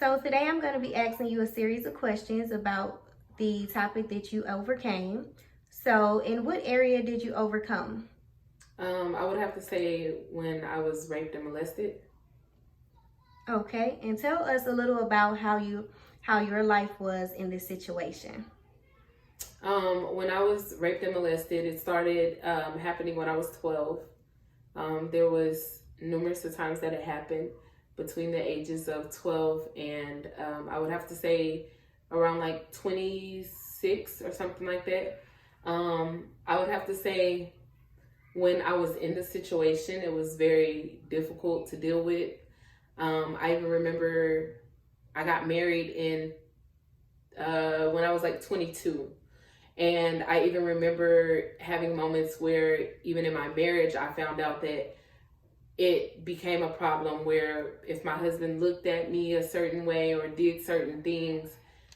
So today I'm going to be asking you a series of questions about the topic that you overcame. So in what area did you overcome? I would have to say when I was raped and molested. Okay, and tell us a little about how your life was in this situation. When I was raped and molested, it started happening when I was 12. There was numerous of times that it happened between the ages of 12 and I would have to say around like 26 or something like that. I would have to say when I was in the situation, it was very difficult to deal with. I even remember I got married in when I was like 22. And I even remember having moments where even in my marriage, I found out that it became a problem where if my husband looked at me a certain way or did certain things,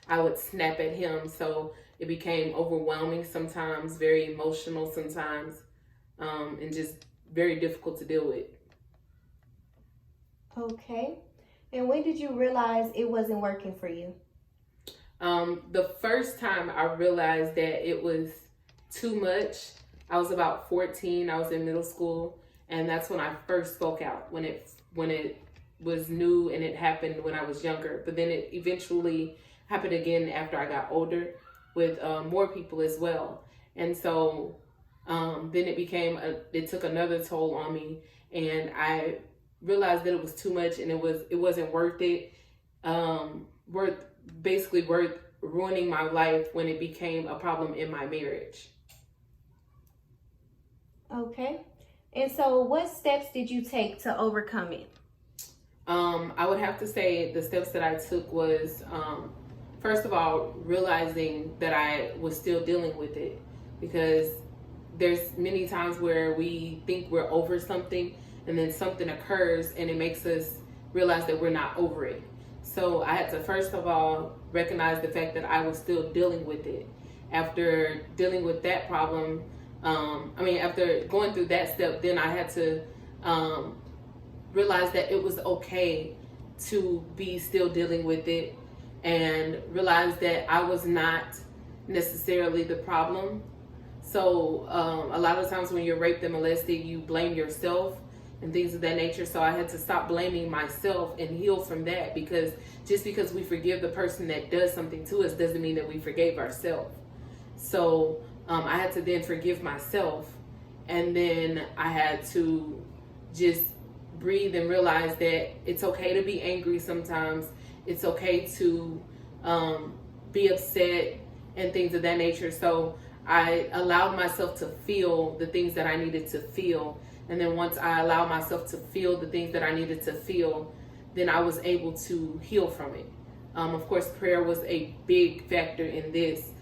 I would snap at him. So it became overwhelming sometimes, very emotional sometimes, and just very difficult to deal with. Okay, and when did you realize it wasn't working for you? The first time I realized that it was too much, I was about 14. I was in middle school, and that's when I first spoke out. When it was new and it happened when I was younger, but then it eventually happened again after I got older with more people as well. And so then it took another toll on me, and I realized that it was too much and it wasn't worth it. Worth ruining my life when it became a problem in my marriage. Okay, and so what steps did you take to overcome it? I would have to say the steps that I took was, first of all, realizing that I was still dealing with it, because there's many times where we think we're over something and then something occurs and it makes us realize that we're not over it. So I had to first of all recognize the fact that I was still dealing with it. After dealing with that problem, after going through that step, then I had to realize that it was okay to be still dealing with it, and realize that I was not necessarily the problem. So a lot of times when you're raped and molested, you blame yourself and things of that nature. So I had to stop blaming myself and heal from that, because just because we forgive the person that does something to us doesn't mean that we forgave ourselves. So I had to then forgive myself, and then I had to just breathe and realize that it's okay to be angry sometimes. It's okay to be upset and things of that nature. So I allowed myself to feel the things that I needed to feel. And then once I allowed myself to feel the things that I needed to feel, then I was able to heal from it. Of course, prayer was a big factor in this.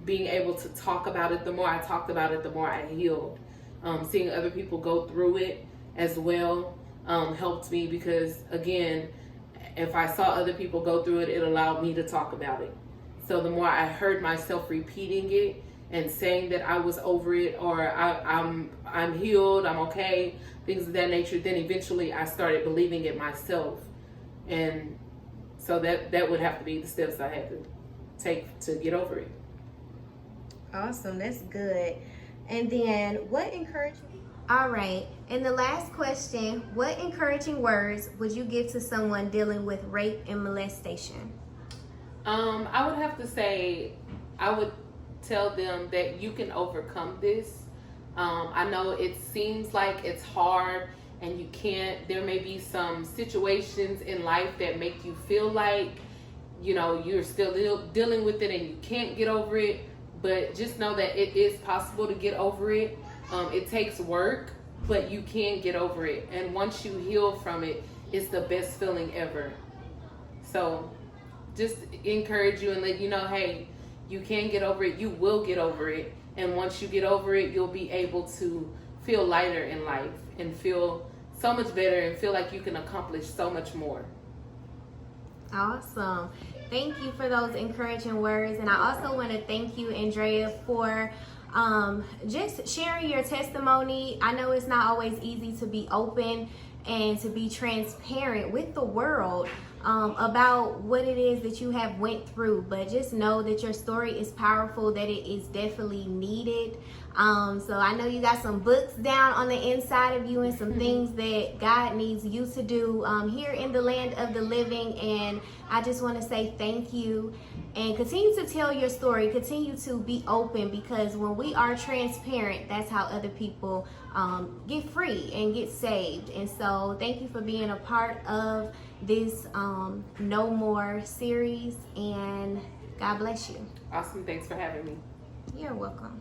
Being able to talk about it, the more I talked about it, the more I healed. Seeing other people go through it as well helped me, because again, if I saw other people go through it, it allowed me to talk about it. So the more I heard myself repeating it and saying that I was over it, or I'm healed, I'm okay, things of that nature, then eventually I started believing it myself. And so that would have to be the steps I had to take to get over it. Awesome, that's good. And then all right, and the last question, what encouraging words would you give to someone dealing with rape and molestation? I would have to say, I would tell them that you can overcome this. I know it seems like it's hard and you can't. There may be some situations in life that make you feel like, you're still dealing with it and you can't get over it. But just know that it is possible to get over it. It takes work, but you can get over it. And once you heal from it, it's the best feeling ever. So just encourage you and let you know, hey, you can get over it. You will get over it. And once you get over it, you'll be able to feel lighter in life and feel so much better and feel like you can accomplish so much more. Awesome. Thank you for those encouraging words. And I also want to thank you, Andrea, for just sharing your testimony. I know it's not always easy to be open and to be transparent with the world. about what it is that you have went through, but just know that your story is powerful, that it is definitely needed. So I know you got some books down on the inside of you and some things that God needs you to do here in the land of the living. And I just want to say thank you, and continue to tell your story, continue to be open, because when we are transparent, that's how other people get free and get saved. And so thank you for being a part of this No More series, and God bless you. Awesome. Thanks for having me. You're welcome.